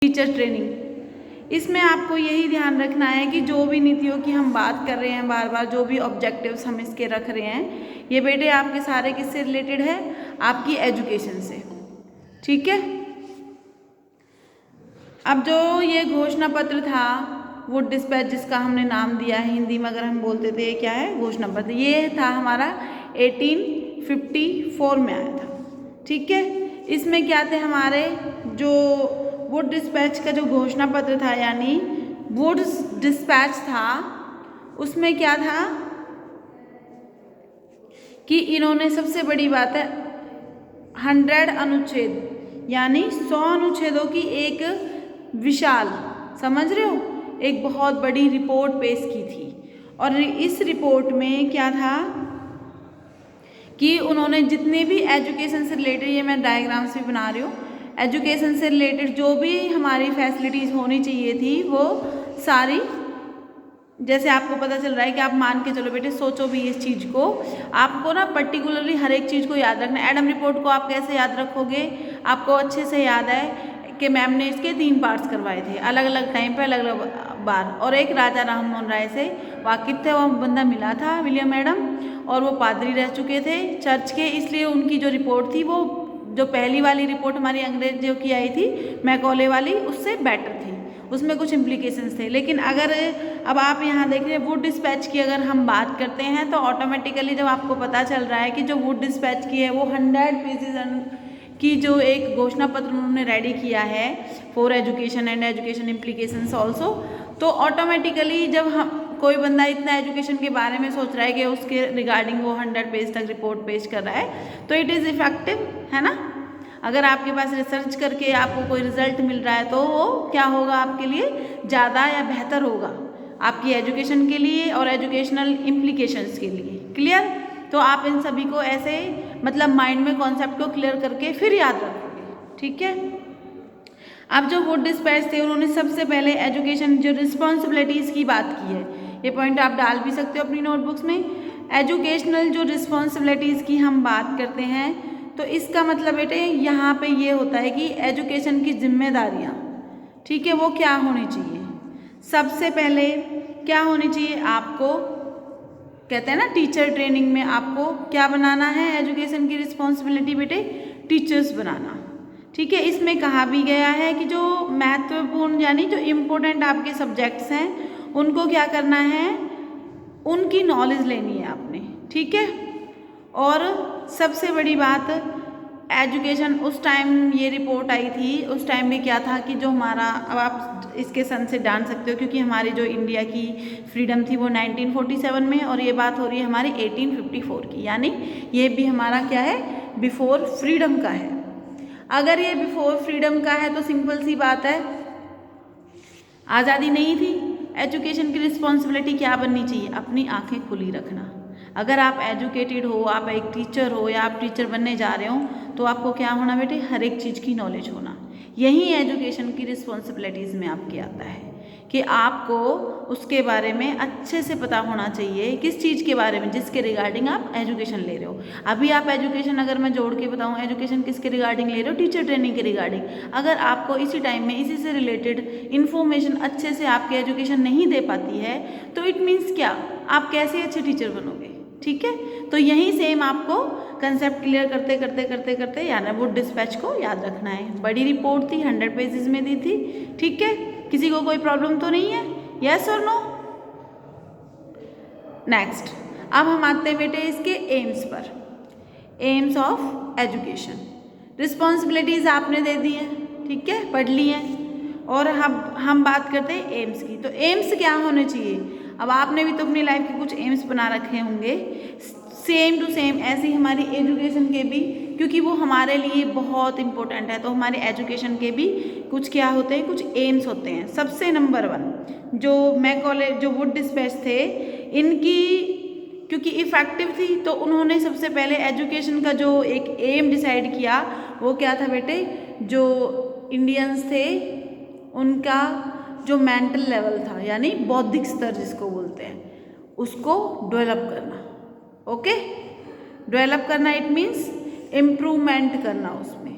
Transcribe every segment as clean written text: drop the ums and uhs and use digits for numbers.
Teacher training. इसमें आपको यही ध्यान रखना है कि जो भी नीतियों की हम बात कर रहे हैं बार बार, जो भी ऑब्जेक्टिव्स हम इसके रख रहे हैं, ये बेटे आपके सारे किससे रिलेटेड है, आपकी एजुकेशन से। ठीक है। अब जो ये घोषणा पत्र था, वुड डिस्पैच जिसका हमने नाम दिया है, हिंदी में अगर हम बोलते थे क्या है, घोषणा पत्र, ये था हमारा 1854 में आया था। ठीक है। इसमें क्या थे हमारे, जो वुड डिस्पैच का जो घोषणा पत्र था यानी वुड्स डिस्पैच था, उसमें क्या था कि इन्होंने, सबसे बड़ी बात है, 100 अनुच्छेद यानी 100 अनुच्छेदों की एक विशाल, समझ रहे हो, एक बहुत बड़ी रिपोर्ट पेश की थी। और इस रिपोर्ट में क्या था कि उन्होंने जितने भी एजुकेशन से रिलेटेड, ये मैं डायग्राम्स भी बना रही हूँ, एजुकेशन से रिलेटेड जो भी हमारी फैसिलिटीज़ होनी चाहिए थी वो सारी, जैसे आपको पता चल रहा है कि आप मान के चलो बेटे, सोचो भी इस चीज़ को, आपको ना पर्टिकुलरली हर एक चीज़ को याद रखना। एडम रिपोर्ट को आप कैसे याद रखोगे, आपको अच्छे से याद है कि मैम ने इसके 3 पार्ट्स करवाए थे, अलग अलग टाइम पे अलग अलग बार, और एक राजा राममोहन राय से वाकिफ थे, वो बंदा मिला था विलियम एडम, और वो पादरी रह चुके थे चर्च के, इसलिए उनकी जो रिपोर्ट थी, वो जो पहली वाली रिपोर्ट हमारी अंग्रेजों की आई थी मैकॉले वाली, उससे बेटर थी, उसमें कुछ इम्प्लीकेशंस थे। लेकिन अगर अब आप यहाँ देख रहे हैं वुड डिस्पैच की अगर हम बात करते हैं, तो ऑटोमेटिकली जब आपको पता चल रहा है कि जो वुड डिस्पैच की है वो 100 पेजेस की जो एक घोषणा पत्र उन्होंने रेडी किया है for education and education implications also, तो ऑटोमेटिकली जब हम, कोई बंदा इतना एजुकेशन के बारे में सोच रहा है कि उसके रिगार्डिंग वो 100 पेज तक रिपोर्ट पेश कर रहा है, तो इट इज़ इफेक्टिव, है ना। अगर आपके पास रिसर्च करके आपको कोई रिजल्ट मिल रहा है, तो वो क्या होगा आपके लिए, ज़्यादा या बेहतर होगा आपकी एजुकेशन के लिए और एजुकेशनल इम्प्लीकेशंस के लिए। क्लियर। तो आप इन सभी को ऐसे मतलब माइंड में कॉन्सेप्ट को क्लियर करके फिर याद रखोगे। ठीक है। अब जो वुड डिस्पैच थे, उन्होंने सबसे पहले एजुकेशन जो रिस्पॉन्सिबिलिटीज़ की बात की है, ये पॉइंट आप डाल भी सकते हो अपनी नोटबुक्स में। एजुकेशनल जो रिस्पॉन्सिबिलिटीज़ की हम बात करते हैं, तो इसका मतलब बेटे यहाँ पे ये होता है कि एजुकेशन की जिम्मेदारियाँ, ठीक है, वो क्या होनी चाहिए। सबसे पहले क्या होनी चाहिए, आपको कहते हैं ना टीचर ट्रेनिंग में आपको क्या बनाना है, एजुकेशन की रिस्पॉन्सिबिलिटी बेटे, टीचर्स बनाना। ठीक है। इसमें कहा भी गया है कि जो महत्वपूर्ण यानी जो इम्पोर्टेंट आपके सब्जेक्ट्स हैं, उनको क्या करना है, उनकी नॉलेज लेनी है आपने। ठीक है। और सबसे बड़ी बात, एजुकेशन उस टाइम ये रिपोर्ट आई थी, उस टाइम में क्या था कि जो हमारा, अब आप इसके सन से जान सकते हो क्योंकि हमारी जो इंडिया की फ्रीडम थी वो 1947 में, और ये बात हो रही है हमारी 1854 की, यानी ये भी हमारा क्या है, बिफोर फ्रीडम का है। अगर ये बिफोर फ्रीडम का है तो सिंपल सी बात है, आज़ादी नहीं थी। एजुकेशन की रिस्पॉन्सिबिलिटी क्या बननी चाहिए, अपनी आंखें खुली रखना। अगर आप एजुकेटेड हो, आप एक टीचर हो या आप टीचर बनने जा रहे हो, तो आपको क्या होना बेटे, हर एक चीज़ की नॉलेज होना। यही एजुकेशन की रिस्पॉन्सिबिलिटीज़ में आपके आता है कि आपको उसके बारे में अच्छे से पता होना चाहिए, किस चीज़ के बारे में, जिसके रिगार्डिंग आप एजुकेशन ले रहे हो। अभी आप एजुकेशन, अगर मैं जोड़ के बताऊँ, एजुकेशन किसके रिगार्डिंग ले रहे हो, टीचर ट्रेनिंग के रिगार्डिंग। अगर आपको इसी टाइम में इसी से रिलेटेड इन्फॉर्मेशन अच्छे से आपके एजुकेशन नहीं दे पाती है, तो इट मीन्स क्या, आप कैसे अच्छे टीचर बनोगे। ठीक है। तो यही सेम आपको कंसेप्ट क्लियर करते करते करते करते यानी वुड डिस्पैच को याद रखना है। बड़ी रिपोर्ट थी, 100 पेजेस में दी थी। ठीक है। किसी को कोई प्रॉब्लम तो नहीं है, यस और नो। नेक्स्ट, अब हम आते हैं बेटे इसके एम्स पर, एम्स ऑफ एजुकेशन। रिस्पॉन्सिबिलिटीज आपने दे दी हैं, ठीक है, पढ़ ली हैं, और हम बात करते हैं एम्स की। तो एम्स क्या होने चाहिए, अब आपने भी तो अपनी लाइफ के कुछ एम्स बना रखे होंगे, सेम टू सेम ऐसे ही हमारी एजुकेशन के भी, क्योंकि वो हमारे लिए बहुत इंपॉर्टेंट है, तो हमारे एजुकेशन के भी कुछ क्या होते हैं, कुछ एम्स होते हैं। सबसे नंबर 1 जो मैकॉले, जो वुड डिस्पैच थे, इनकी क्योंकि इफ़ेक्टिव थी, तो उन्होंने सबसे पहले एजुकेशन का जो एक एम डिसाइड किया, वो क्या था बेटे, जो इंडियंस थे उनका जो मेंटल लेवल था, यानी बौद्धिक स्तर जिसको बोलते हैं, उसको डेवलप करना। ओके। डेवलप करना इट मीन्स इम्प्रूवमेंट करना उसमें।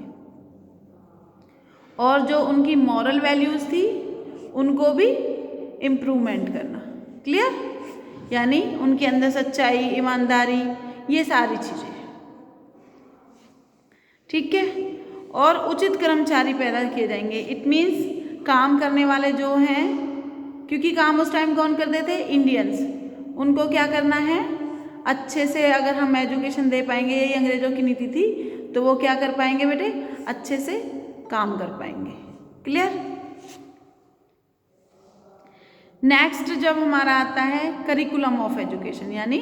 और जो उनकी मॉरल वैल्यूज़ थी उनको भी इम्प्रूवमेंट करना। क्लियर? यानी उनके अंदर सच्चाई, ईमानदारी, ये सारी चीज़ें। ठीक है? और उचित कर्मचारी पैदा किए जाएंगे। इट मीन्स काम करने वाले जो हैं, क्योंकि काम उस टाइम कौन करते थे? इंडियंस। उनको क्या करना है? अच्छे से अगर हम एजुकेशन दे पाएंगे, यही अंग्रेजों की नीति थी, तो वो क्या कर पाएंगे बेटे? अच्छे से काम कर पाएंगे। क्लियर? नेक्स्ट जब हमारा आता है करिकुलम ऑफ एजुकेशन, यानी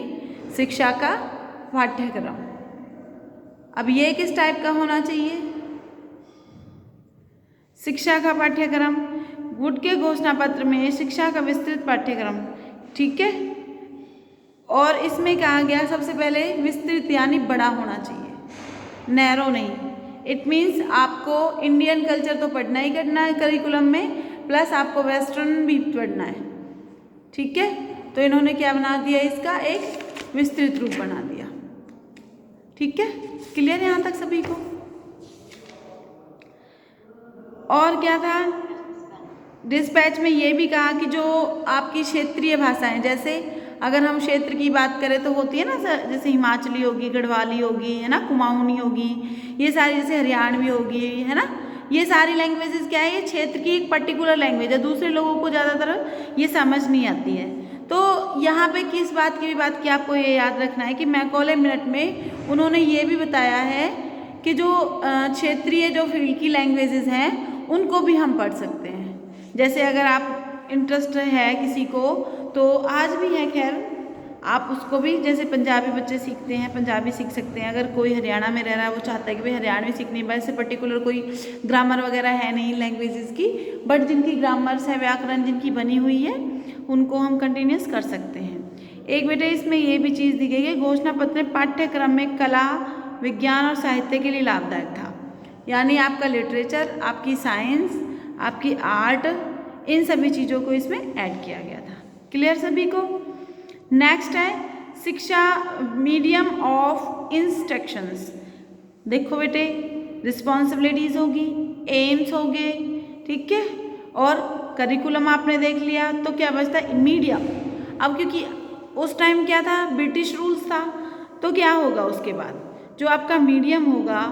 शिक्षा का पाठ्यक्रम। अब ये किस टाइप का होना चाहिए? शिक्षा का पाठ्यक्रम, गुड के घोषणा पत्र में शिक्षा का विस्तृत पाठ्यक्रम। ठीक है? और इसमें कहा गया सबसे पहले विस्तृत यानी बड़ा होना चाहिए, नैरो नहीं। इट मीन्स आपको इंडियन कल्चर तो पढ़ना ही करना है करिकुलम में, प्लस आपको वेस्टर्न भी पढ़ना है। ठीक है? तो इन्होंने क्या बना दिया? इसका एक विस्तृत रूप बना दिया। ठीक है? क्लियर यहाँ तक सभी को? और क्या था? डिस्पैच में ये भी कहा कि जो आपकी क्षेत्रीय भाषाएं, जैसे अगर हम क्षेत्र की बात करें तो होती है ना सर, जैसे हिमाचली होगी, गढ़वाली होगी, है ना, कुमाऊनी होगी, ये सारी, जैसे हरियाणवी होगी, है ना, ये सारी लैंग्वेजेस क्या है? ये क्षेत्र की एक पर्टिकुलर लैंग्वेज है, दूसरे लोगों को ज़्यादातर ये समझ नहीं आती है। तो यहाँ पे किस बात की भी बात की आपको ये याद रखना है कि मैकॉले मिनट में उन्होंने ये भी बताया है कि जो क्षेत्रीय जो फील्ड की लैंग्वेजेस हैं उनको भी हम पढ़ सकते हैं। जैसे अगर आप इंटरेस्ट है किसी को, तो आज भी है, खैर आप उसको भी, जैसे पंजाबी बच्चे सीखते हैं, पंजाबी सीख सकते हैं। अगर कोई हरियाणा में रह रहा है, वो चाहता है कि भाई हरियाणवी सीखनी है, वैसे पर्टिकुलर कोई ग्रामर वगैरह है नहीं लैंग्वेजेस की, बट जिनकी ग्रामर्स है, व्याकरण जिनकी बनी हुई है, उनको हम कंटिन्यूस कर सकते हैं। एक बेटे इसमें ये भी चीज़ दी गई है, घोषणा पत्र पाठ्यक्रम में कला, विज्ञान और साहित्य के लिए लाभदायक था। यानी आपका लिटरेचर, आपकी साइंस, आपकी आर्ट, इन सभी चीज़ों को इसमें ऐड किया गया था। क्लियर सभी को? नेक्स्ट है शिक्षा मीडियम ऑफ इंस्ट्रक्शंस। देखो बेटे, रिस्पॉन्सिबिलिटीज होगी, एम्स हो गए, ठीक है, और करिकुलम आपने देख लिया, तो क्या बचता है? मीडियम। अब क्योंकि उस टाइम क्या था? ब्रिटिश रूल्स था, तो क्या होगा उसके बाद? जो आपका मीडियम होगा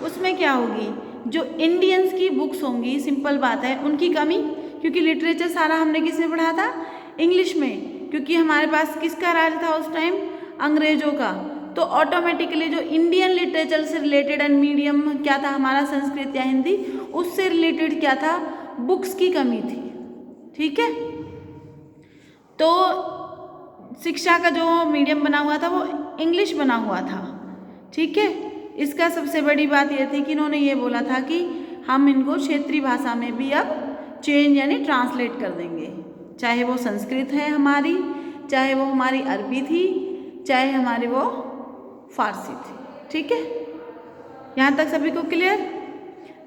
उसमें क्या होगी? जो इंडियंस की बुक्स होंगी, सिंपल बात है, उनकी कमी, क्योंकि लिटरेचर सारा हमने किस में पढ़ा था? इंग्लिश में, क्योंकि हमारे पास किसका राज था उस टाइम? अंग्रेजों का। तो ऑटोमेटिकली जो इंडियन लिटरेचर से रिलेटेड एंड मीडियम क्या था हमारा? संस्कृत या हिंदी, उससे रिलेटेड क्या था? बुक्स की कमी थी। ठीक है? तो शिक्षा का जो मीडियम बना हुआ था वो इंग्लिश बना हुआ था। ठीक है? इसका सबसे बड़ी बात यह थी कि इन्होंने ये बोला था कि हम इनको क्षेत्रीय भाषा में भी अब चेंज यानी ट्रांसलेट कर देंगे, चाहे वो संस्कृत है हमारी, चाहे वो हमारी अरबी थी, चाहे हमारी वो फारसी थी। ठीक है? यहाँ तक सभी को क्लियर?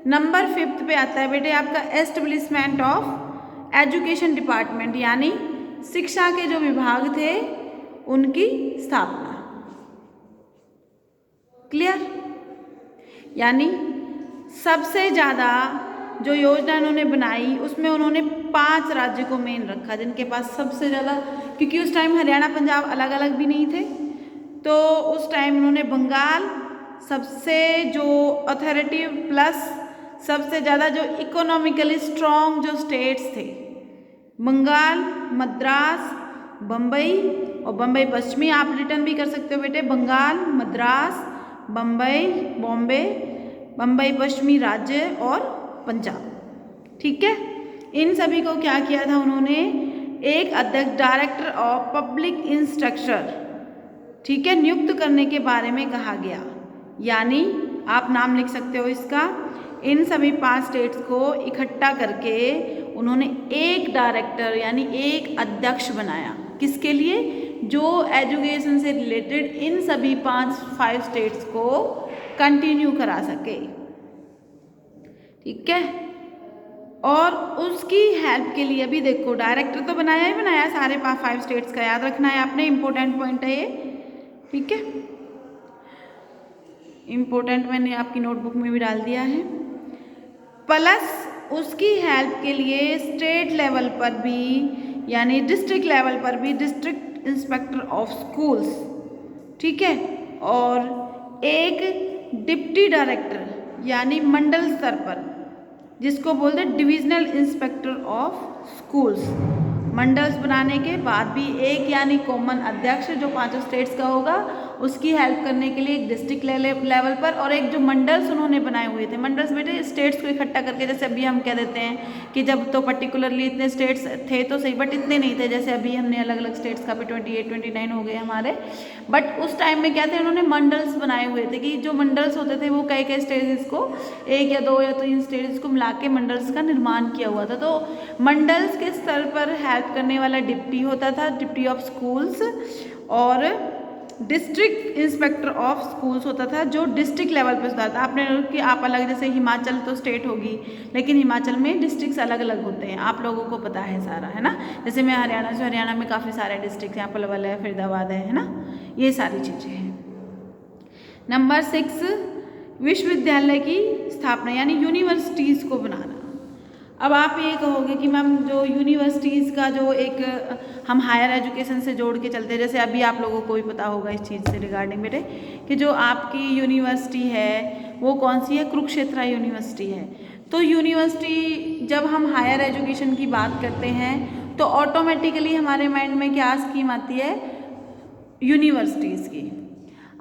नंबर 5 पे आता है बेटे आपका एस्टेब्लिशमेंट ऑफ एजुकेशन डिपार्टमेंट, यानी शिक्षा के जो विभाग थे उनकी स्थापना। क्लियर? यानी सबसे ज़्यादा जो योजना उन्होंने बनाई उसमें उन्होंने 5 राज्य को मेन रखा, जिनके पास सबसे ज़्यादा, क्योंकि उस टाइम हरियाणा पंजाब अलग अलग भी नहीं थे, तो उस टाइम उन्होंने बंगाल सबसे जो अथॉरिटी प्लस सबसे ज़्यादा जो इकोनॉमिकली स्ट्रॉन्ग जो स्टेट्स थे, बंगाल, मद्रास, बम्बई और बम्बई पश्चिमी, आप रिटर्न भी कर सकते हो बेटे, बंगाल, मद्रास, बम्बई, बॉम्बे, बम्बई पश्चिमी राज्य और पंजाब। ठीक है? इन सभी को क्या किया था उन्होंने? एक अध्यक्ष, डायरेक्टर ऑफ पब्लिक इंस्ट्रक्चर, ठीक है, नियुक्त करने के बारे में कहा गया। यानी आप नाम लिख सकते हो इसका, इन सभी 5 स्टेट्स को इकट्ठा करके उन्होंने एक डायरेक्टर यानी एक अध्यक्ष बनाया। किसके लिए? जो एजुकेशन से रिलेटेड इन सभी 5 स्टेट्स को कंटिन्यू करा सके। ठीक है? और उसकी हेल्प के लिए भी देखो, डायरेक्टर तो बनाया ही बनाया सारे 5 स्टेट्स का, याद रखना है आपने, इंपॉर्टेंट पॉइंट है ये। ठीक है? इंपॉर्टेंट मैंने आपकी नोटबुक में भी डाल दिया है। प्लस उसकी हेल्प के लिए स्टेट लेवल पर भी यानी डिस्ट्रिक्ट लेवल पर भी डिस्ट्रिक्ट इंस्पेक्टर ऑफ स्कूल्स, ठीक है, और एक डिप्टी डायरेक्टर यानी मंडल स्तर पर जिसको बोलते हैं divisional inspector of schools. Mandals बनाने के बाद भी एक यानी कॉमन अध्यक्ष जो 5 स्टेट्स का होगा, उसकी हेल्प करने के लिए एक डिस्ट्रिक्ट लेवल पर और एक जो मंडल्स उन्होंने बनाए हुए थे। मंडल्स बेटे स्टेट्स को इकट्ठा करके, जैसे अभी हम कह देते हैं कि जब तो पर्टिकुलरली इतने स्टेट्स थे तो सही, बट इतने नहीं थे। जैसे अभी हमने अलग अलग स्टेट्स का भी 28 29 हो गए हमारे, बट उस टाइम में क्या थे, उन्होंने मंडल्स बनाए हुए थे कि जो मंडल्स होते थे वो कई कई स्टेट्स को, 1 या 2 या 3 स्टेट्स को मिला के मंडल्स का निर्माण किया हुआ था। तो मंडल्स के स्तर पर हेल्प करने वाला डिप्टी होता था, डिप्टी ऑफ स्कूल्स, और डिस्ट्रिक्ट इंस्पेक्टर ऑफ स्कूल्स होता था जो डिस्ट्रिक्ट लेवल पे होता था। आपने कि आप अलग, जैसे हिमाचल तो स्टेट होगी लेकिन हिमाचल में डिस्ट्रिक्ट्स अलग अलग होते हैं, आप लोगों को पता है सारा, है ना। जैसे मैं हरियाणा से, हरियाणा में काफ़ी सारे डिस्ट्रिक्ट हैं, पलवल है, फरीदाबाद है ना, ये सारी चीज़ें हैं। नंबर 6 विश्वविद्यालय की स्थापना यानी यूनिवर्सिटीज़ को बनाना। अब आप ये कहोगे कि मैम जो यूनिवर्सिटीज़ का जो एक हम हायर एजुकेशन से जोड़ के चलते हैं, जैसे अभी आप लोगों को भी पता होगा इस चीज़ से रिगार्डिंग बेटे कि जो आपकी यूनिवर्सिटी है वो कौन सी है, कुरुक्षेत्र यूनिवर्सिटी है। तो यूनिवर्सिटी जब हम हायर एजुकेशन की बात करते हैं तो ऑटोमेटिकली हमारे माइंड में क्या स्कीम आती है, यूनिवर्सिटीज़ की।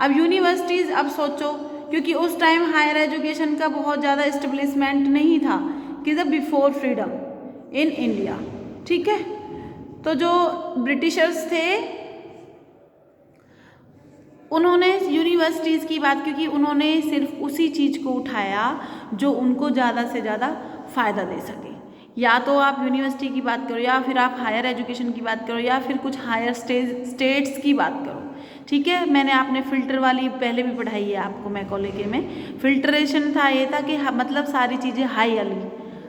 अब यूनिवर्सिटीज़, अब सोचो, क्योंकि उस टाइम हायर एजुकेशन का बहुत ज़्यादा इस्टेब्लिशमेंट नहीं था कि the before freedom in India, ठीक है। तो जो ब्रिटिशर्स थे उन्होंने यूनिवर्सिटीज़ की बात, क्योंकि उन्होंने सिर्फ उसी चीज़ को उठाया जो उनको ज़्यादा से ज़्यादा फ़ायदा दे सके। या तो आप यूनिवर्सिटी की बात करो, या फिर आप हायर एजुकेशन की बात करो, या फिर कुछ हायर स्टेट्स की बात करो, ठीक है। मैंने आपने फ़िल्टर वाली पहले भी पढ़ाई है आपको मैकॉले के में। फिल्ट्रेशन था, ये था कि मतलब सारी चीज़ें हाई वाली,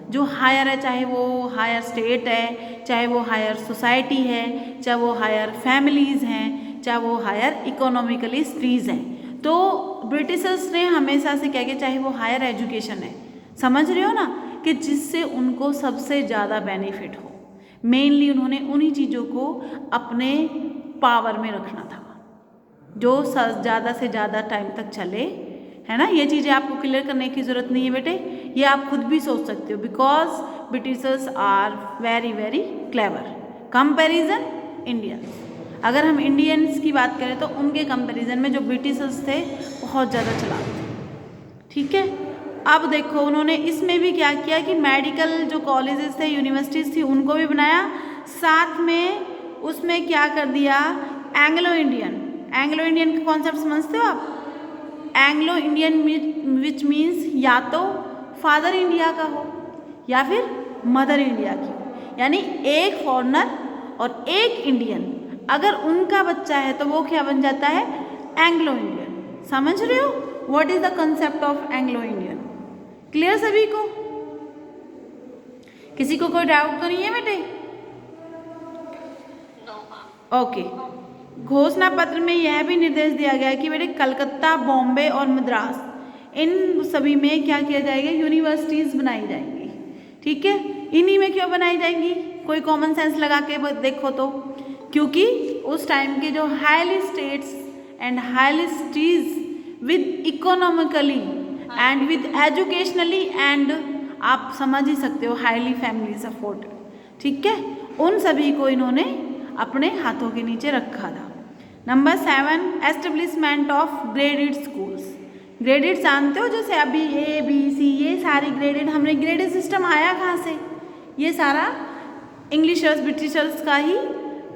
जो हायर है, चाहे वो हायर स्टेट है, चाहे वो हायर सोसाइटी है, चाहे वो हायर फैमिलीज़ हैं, चाहे वो हायर इकोनॉमिकली स्ट्रीज हैं। तो ब्रिटिशर्स ने हमेशा से क्या किया, चाहे वो हायर एजुकेशन है, समझ रहे हो ना, कि जिससे उनको सबसे ज़्यादा बेनिफिट हो। मेनली उन्होंने उन्हीं चीज़ों को अपने पावर में रखना था जो ज़्यादा से ज़्यादा टाइम तक चले, है ना। ये चीज़ें आपको क्लियर करने की ज़रूरत नहीं है बेटे, ये आप खुद भी सोच सकते हो, because Britishers are very very clever comparison Indians. अगर हम इंडियंस की बात करें तो उनके कंपैरिजन में जो ब्रिटिशर्स थे बहुत ज़्यादा चालाक थे, ठीक है। अब देखो उन्होंने इसमें भी क्या किया कि मेडिकल जो कॉलेजेस थे, यूनिवर्सिटीज़ थी, उनको भी बनाया, साथ में उसमें क्या कर दिया, एंग्लो इंडियन का कॉन्सेप्ट समझते हो आप। एंग्लो इंडियन विच मीन्स या तो फादर इंडिया का हो या फिर मदर इंडिया की हो, यानी एक फॉरेनर और एक इंडियन, अगर उनका बच्चा है तो वो क्या बन जाता है, एंग्लो इंडियन। समझ रहे हो what is the concept of Anglo Indian? Clear सभी को? किसी को कोई डाउट तो नहीं है बेटे? ओके। घोषणा पत्र में यह भी निर्देश दिया गया कि बेटे कलकत्ता, बॉम्बे और मद्रास, इन सभी में क्या किया जाएगा, यूनिवर्सिटीज़ बनाई जाएंगी, ठीक है। इन्हीं में क्यों बनाई जाएंगी, कोई कॉमन सेंस लगा के देखो तो, क्योंकि उस टाइम के जो highly states and highly cities with economically and with educationally and आप समझ ही सकते हो हाईली फैमिली सपोर्ट, ठीक है, उन सभी को इन्होंने अपने हाथों के नीचे रखा था। Number 7 establishment of graded schools. Graded जानते हो, जैसे अभी A B C ये सारी ग्रेडेड, हमने ग्रेडेड सिस्टम आया कहाँ से, ये सारा इंग्लिशर्स ब्रिटिशर्स का ही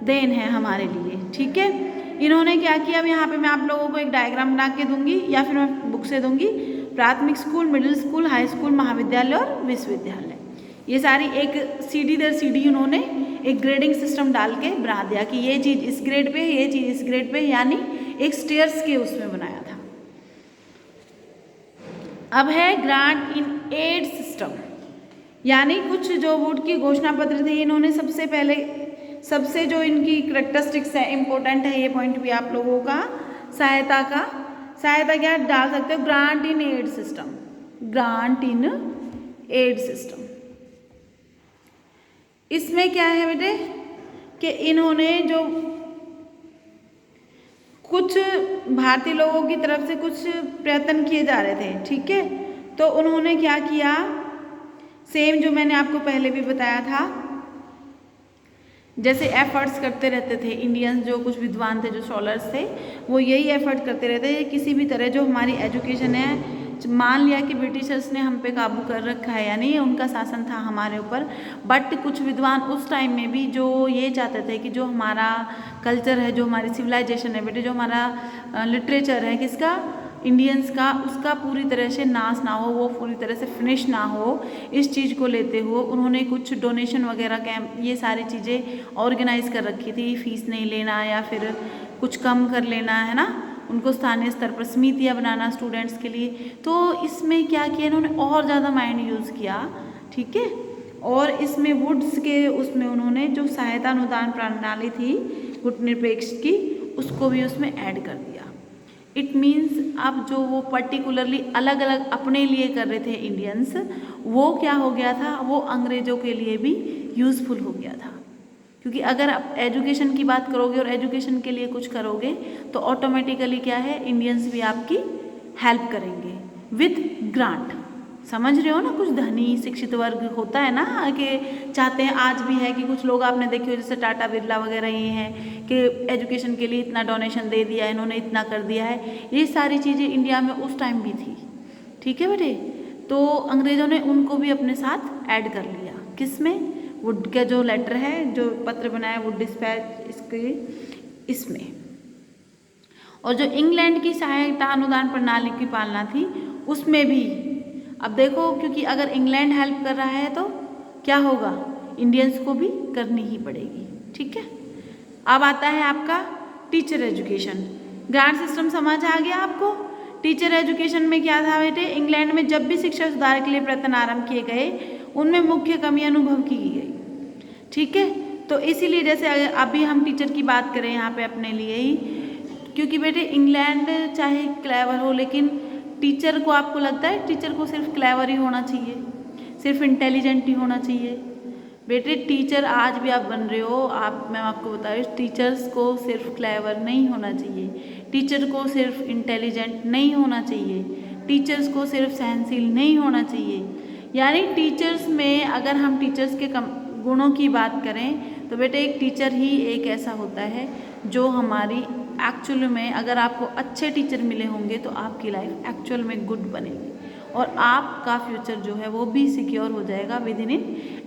देन है हमारे लिए, ठीक है। इन्होंने क्या किया, अब यहाँ पे मैं आप लोगों को एक डायग्राम बना के दूंगी या फिर मैं बुक से दूंगी। प्राथमिक school, middle school, high school, महाविद्यालय और विश्वविद्यालय, ये सारी एक सीढ़ी दर सीढ़ी उन्होंने एक ग्रेडिंग सिस्टम डाल के बना दिया कि ये चीज़ इस ग्रेड पे, ये चीज़ इस ग्रेड पे, यानी एक स्टेयर्स के उसमें बनाया था। अब है ग्रांट इन एड सिस्टम, यानी कुछ जो वुड की घोषणा पत्र थे, इन्होंने सबसे पहले, सबसे जो इनकी करेक्टरिस्टिक्स है, इंपॉर्टेंट है ये पॉइंट भी आप लोगों का, सहायता क्या डाल सकते हो, grant in aid system, grant in aid system, इसमें क्या है बेटे कि इन्होंने जो कुछ भारतीय लोगों की तरफ से कुछ प्रयत्न किए जा रहे थे, ठीक है, तो उन्होंने क्या किया, सेम जो मैंने आपको पहले भी बताया था, जैसे एफर्ट्स करते रहते थे इंडियंस, जो कुछ विद्वान थे, जो स्कॉलर्स थे, वो यही एफर्ट करते रहते हैं किसी भी तरह जो हमारी एजुकेशन है, मान लिया कि ब्रिटिशर्स ने हम पे काबू कर रखा है या नहीं, उनका शासन था हमारे ऊपर, बट कुछ विद्वान उस टाइम में भी जो ये चाहते थे कि जो हमारा कल्चर है, जो हमारी सिविलाइजेशन है बेटे, जो हमारा लिटरेचर है किसका, इंडियंस का, उसका पूरी तरह से नाश ना हो, वो पूरी तरह से फिनिश ना हो, इस चीज़ को लेते हुए उन्होंने कुछ डोनेशन वगैरह कैंप, ये सारी चीज़ें ऑर्गेनाइज कर रखी थी, फीस नहीं लेना या फिर कुछ कम कर लेना, है ना, उनको स्थानीय स्तर पर समितियाँ बनाना स्टूडेंट्स के लिए। तो इसमें क्या किया इन्होंने, और ज़्यादा माइंड यूज़ किया, ठीक है, और इसमें वुड्स के उसमें उन्होंने जो सहायता अनुदान प्रणाली थी गुटनिरपेक्ष की, उसको भी उसमें ऐड कर दिया। इट मीन्स अब जो वो पर्टिकुलरली अलग अलग अपने लिए कर रहे थे इंडियंस, वो क्या हो गया था, वो अंग्रेज़ों के लिए भी यूज़फुल हो गया था। क्योंकि अगर आप एजुकेशन की बात करोगे और एजुकेशन के लिए कुछ करोगे तो ऑटोमेटिकली क्या है, इंडियंस भी आपकी हेल्प करेंगे विथ ग्रांट। समझ रहे हो ना, कुछ धनी शिक्षित वर्ग होता है ना कि चाहते हैं, आज भी है कि कुछ लोग आपने देखे हो जैसे टाटा बिरला वगैरह ये हैं कि एजुकेशन के लिए इतना डोनेशन दे दिया, इन्होंने इतना कर दिया है, ये सारी चीज़ें इंडिया में उस टाइम भी थी, ठीक है बेटे। तो अंग्रेज़ों ने उनको भी अपने साथ ऐड कर लिया, किसमें, वुड का जो लेटर है, जो पत्र बनाया वुड डिस्पैच, इसके इसमें। और जो इंग्लैंड की सहायता अनुदान प्रणाली की पालना थी उसमें भी, अब देखो क्योंकि अगर इंग्लैंड हेल्प कर रहा है तो क्या होगा, इंडियंस को भी करनी ही पड़ेगी, ठीक है। अब आता है आपका टीचर एजुकेशन, ग्रांट सिस्टम समझ आ गया आपको। टीचर एजुकेशन में क्या था बेटे, इंग्लैंड में जब भी शिक्षा सुधार के लिए प्रयत्न आरंभ किए गए उनमें मुख्य कमी अनुभव की गई, ठीक है। तो इसीलिए जैसे अभी हम टीचर की बात करें यहाँ पे अपने लिए ही, क्योंकि बेटे इंग्लैंड चाहे क्लेवर हो, लेकिन टीचर को आपको लगता है टीचर को सिर्फ क्लेवर ही होना चाहिए, सिर्फ इंटेलिजेंट ही होना चाहिए। बेटे टीचर आज भी आप बन रहे हो, आप, मैं आपको बता रही हूँ, टीचर्स को सिर्फ क्लेवर नहीं होना चाहिए, टीचर को सिर्फ इंटेलिजेंट नहीं होना चाहिए, टीचर्स को सिर्फ सहनशील नहीं होना चाहिए। यानी टीचर्स में अगर हम टीचर्स के गुणों की बात करें तो बेटे एक टीचर ही एक ऐसा होता है जो हमारी एक्चुअल में, अगर आपको अच्छे टीचर मिले होंगे तो आपकी लाइफ एक्चुअल में गुड बनेगी और आपका फ्यूचर जो है वो भी सिक्योर हो जाएगा विद इन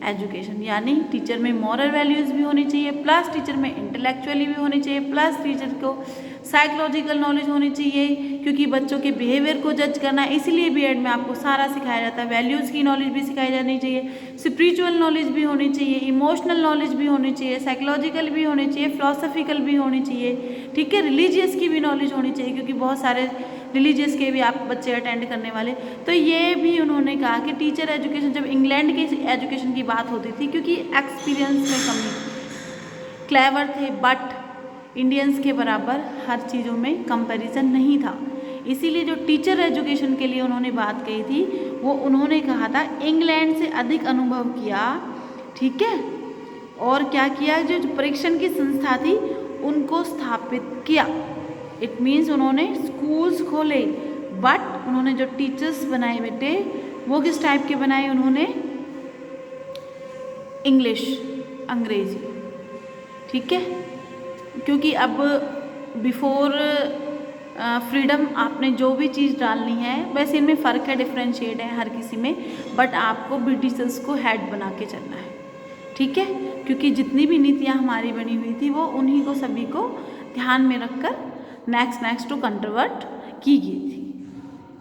एजुकेशन। यानी टीचर में मॉरल वैल्यूज़ भी होनी चाहिए, प्लस टीचर में इंटेलेक्चुअली भी होनी चाहिए, प्लस टीचर को साइकोलॉजिकल नॉलेज होनी चाहिए, क्योंकि बच्चों के बिहेवियर को जज करना, इसीलिए बीएड में आपको सारा सिखाया जाता है। वैल्यूज़ की नॉलेज भी सिखाई जानी चाहिए, स्पिरिचुअल नॉलेज भी होनी चाहिए, इमोशनल नॉलेज भी होनी चाहिए, साइकोलॉजिकल भी होनी चाहिए, फिलोसफिकल भी होनी चाहिए, ठीक है, रिलीजियस की भी नॉलेज होनी चाहिए, क्योंकि बहुत सारे रिलीजियस के भी आप बच्चे अटेंड करने वाले। तो ये भी उन्होंने कहा कि टीचर एजुकेशन, जब इंग्लैंड के एजुकेशन की बात होती थी, क्योंकि एक्सपीरियंस में कमी थी, क्लेवर थे, बट इंडियंस के बराबर हर चीज़ों में कंपैरिजन नहीं था। इसीलिए जो टीचर एजुकेशन के लिए उन्होंने बात कही थी, वो उन्होंने कहा था इंग्लैंड से अधिक अनुभव किया, ठीक है, और क्या किया, जो परीक्षण की संस्था थी उनको स्थापित किया। इट मीन्स उन्होंने स्कूल्स खोले, बट उन्होंने जो टीचर्स बनाए बेटे वो किस टाइप के बनाए, उन्होंने इंग्लिश, अंग्रेजी, ठीक है, क्योंकि अब बिफोर फ्रीडम आपने जो भी चीज़ डालनी है, वैसे इनमें फ़र्क है, डिफ्रेंशिएट है हर किसी में, बट आपको ब्रिटिशर्स को हेड बना के चलना है, ठीक है, क्योंकि जितनी भी नीतियाँ हमारी बनी हुई थी वो उन्हीं को सभी को ध्यान में रखकर नेक्स्ट टू कंट्रोवर्ट की गई थी।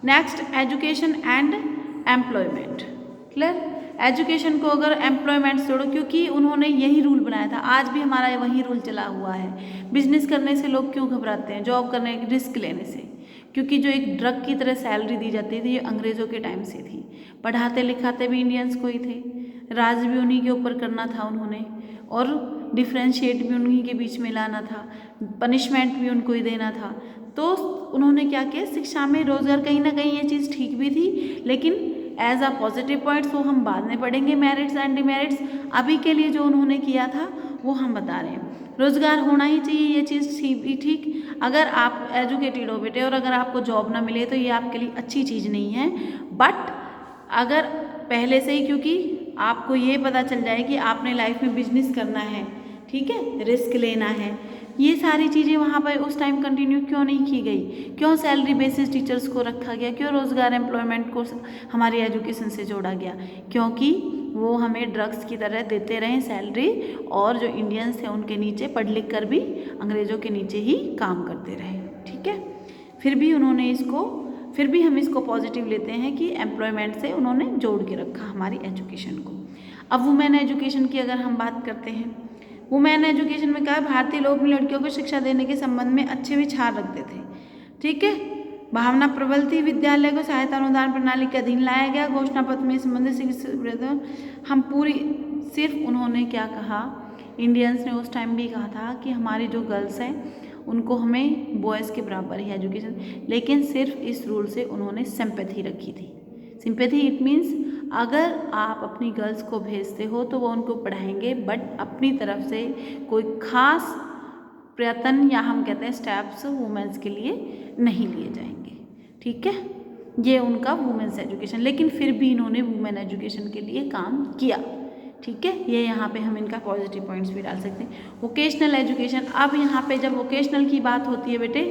Next, education and employment. Clear, education को अगर एम्प्लॉयमेंट जोड़ो, क्योंकि उन्होंने यही रूल बनाया था, आज भी हमारा वही रूल चला हुआ है। बिजनेस करने से लोग क्यों घबराते हैं, जॉब करने की रिस्क लेने से, क्योंकि जो एक ड्रग की तरह सैलरी दी जाती थी ये अंग्रेज़ों के टाइम से थी। पढ़ाते लिखाते भी इंडियंस को ही थे, राज भी उन्हीं के ऊपर करना था उन्होंने, और डिफ्रेंशिएट भी उन्हीं के बीच में लाना था, पनिशमेंट भी उनको ही देना था। तो उन्होंने क्या किया, शिक्षा में रोज़गार, कहीं ना कहीं ये चीज़ ठीक भी थी, लेकिन एज अ पॉजिटिव पॉइंट्स, वो हम बाद में पढ़ेंगे मेरिट्स एंड डिमेरिट्स। अभी के लिए जो उन्होंने किया था वो हम बता रहे हैं। रोज़गार होना ही चाहिए, ये चीज़ ठीक। अगर आप एजुकेटेड हो बेटे और अगर आपको जॉब ना मिले तो ये आपके लिए अच्छी चीज़ नहीं है। बट अगर पहले से ही, क्योंकि आपको ये पता चल जाए कि आपने लाइफ में बिजनेस करना है, ठीक है, रिस्क लेना है, ये सारी चीज़ें वहाँ पर उस टाइम कंटिन्यू क्यों नहीं की गई? क्यों सैलरी बेसिस टीचर्स को रखा गया? क्यों रोज़गार एम्प्लॉयमेंट को हमारी एजुकेशन से जोड़ा गया? क्योंकि वो हमें ड्रग्स की तरह देते रहे सैलरी, और जो इंडियंस थे उनके नीचे पढ़ लिख कर भी अंग्रेज़ों के नीचे ही काम करते रहे, ठीक है। फिर भी हम इसको पॉजिटिव लेते हैं कि एम्प्लॉयमेंट से उन्होंने जोड़ के रखा हमारी एजुकेशन को। अब वुमेन एजुकेशन की अगर हम बात करते हैं, वुमेन एजुकेशन में कहा भारतीय लोग में लड़कियों को शिक्षा देने के संबंध में अच्छे विचार रखते थे, ठीक है। भावना प्रबल थी। विद्यालय को सहायता अनुदान प्रणाली के अधीन लाया गया। घोषणा पत्र में संबंधित हम पूरी, सिर्फ उन्होंने क्या कहा, इंडियंस ने उस टाइम भी कहा था कि हमारी जो गर्ल्स हैं उनको हमें बॉयज़ के बराबर ही एजुकेशन, लेकिन सिर्फ इस रूल से उन्होंने सिंपैथी रखी थी। सिंपैथी इट मीन्स अगर आप अपनी गर्ल्स को भेजते हो तो वो उनको पढ़ाएंगे, बट अपनी तरफ से कोई खास प्रयत्न या हम कहते हैं स्टेप्स वुमेन्स के लिए नहीं लिए जाएंगे, ठीक है। ये उनका वुमेन्स एजुकेशन, लेकिन फिर भी इन्होंने वुमेन एजुकेशन के लिए काम किया, ठीक है। ये यहाँ पे हम इनका पॉजिटिव पॉइंट्स भी डाल सकते हैं। वोकेशनल एजुकेशन, अब यहाँ पे जब वोकेशनल की बात होती है बेटे,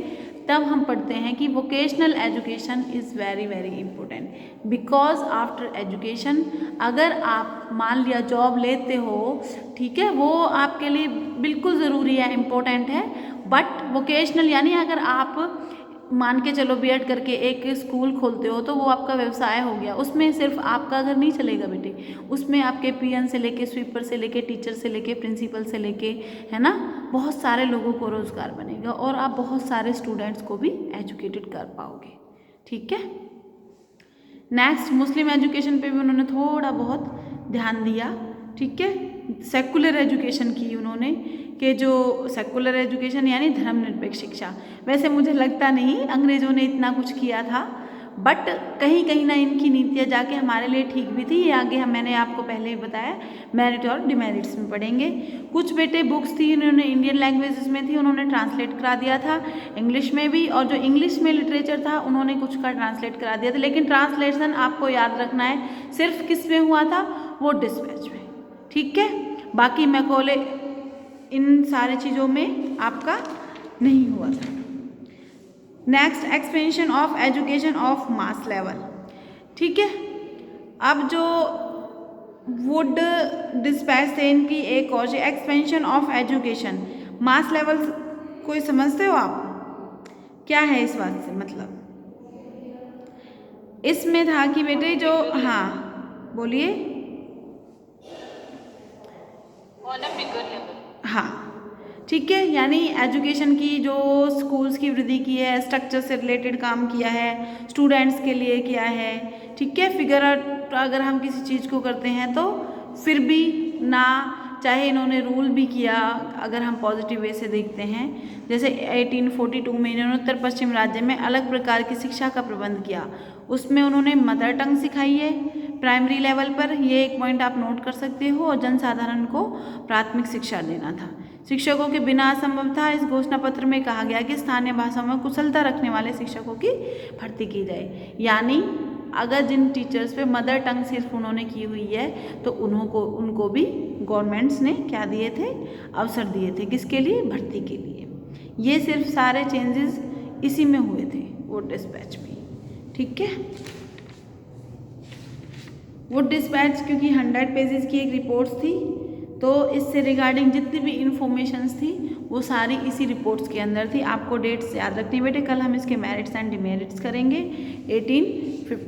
तब हम पढ़ते हैं कि vocational education is very very important, because after education अगर आप मान लिया जॉब लेते हो, ठीक है, वो आपके लिए बिल्कुल ज़रूरी है, इम्पोर्टेंट है। बट वोकेशनल यानी अगर आप मान के चलो बीएड करके एक स्कूल खोलते हो तो वो आपका व्यवसाय हो गया, उसमें सिर्फ आपका घर नहीं चलेगा बेटे, उसमें आपके पीएन से लेके स्वीपर से लेके टीचर से लेके प्रिंसिपल से लेके, है ना, बहुत सारे लोगों को रोज़गार बनेगा और आप बहुत सारे स्टूडेंट्स को भी एजुकेटेड कर पाओगे, ठीक है। नेक्स्ट, मुस्लिम एजुकेशन पे भी उन्होंने थोड़ा बहुत ध्यान दिया, ठीक है। सेकुलर एजुकेशन की उन्होंने, कि जो सेकुलर एजुकेशन यानी धर्मनिरपेक्ष शिक्षा, वैसे मुझे लगता नहीं अंग्रेज़ों ने इतना कुछ किया था, बट कहीं ना इनकी नीतियाँ जाके हमारे लिए ठीक भी थी। ये आगे मैंने आपको पहले ही बताया, मेरिट और डिमेरिट्स में पढ़ेंगे। कुछ बेटे बुक्स थी उन्होंने इंडियन लैंग्वेजेस में थी, उन्होंने ट्रांसलेट करा दिया था इंग्लिश में भी, और जो इंग्लिश में लिटरेचर था उन्होंने कुछ का ट्रांसलेट करा दिया था, लेकिन ट्रांसलेशन आपको याद रखना है सिर्फ किस में हुआ था, वो डिस्पैच में, ठीक है। बाकी मैकॉले इन सारी चीज़ों में आपका नहीं हुआ था। Next, expansion of education of mass level, ठीक है। अब जो वुड डिस्पैच थे इनकी एक और expansion of education mass level, कोई समझते हो आप क्या है इस बात से मतलब? इसमें था कि बेटे जो, हाँ बोलिए, हाँ ठीक है, यानी एजुकेशन की जो स्कूल्स की वृद्धि की है, स्ट्रक्चर से रिलेटेड काम किया है, स्टूडेंट्स के लिए किया है, ठीक है। फिगर आउट अगर हम किसी चीज़ को करते हैं तो फिर भी ना, चाहे इन्होंने रूल भी किया, अगर हम पॉजिटिव वे से देखते हैं, जैसे 1842 में इन्होंने उत्तर पश्चिम राज्य में अलग प्रकार की शिक्षा का प्रबंध किया, उसमें उन्होंने मदर टंग सिखाई है प्राइमरी लेवल पर, ये एक पॉइंट आप नोट कर सकते हो, और जनसाधारण को प्राथमिक शिक्षा देना था, शिक्षकों के बिना असंभव था। इस घोषणा पत्र में कहा गया कि स्थानीय भाषाओं में कुशलता रखने वाले शिक्षकों की भर्ती की जाए, यानी अगर जिन टीचर्स पे मदर टंग सिर्फ उन्होंने की हुई है तो उनको भी गवर्नमेंट्स ने क्या दिए थे, अवसर दिए थे, किसके लिए, भर्ती के लिए। ये सिर्फ सारे चेंजेस इसी में हुए थे वुड डिस्पैच में, ठीक है। वुड डिस्पैच क्योंकि 100 पेजेस की एक रिपोर्ट्स थी, तो इससे रिगार्डिंग जितनी भी इंफॉर्मेशंस थी वो सारी इसी रिपोर्ट्स के अंदर थी। आपको डेट्स याद रखनी बेटे, कल हम इसके मेरिट्स एंड डिमेरिट्स करेंगे। 1850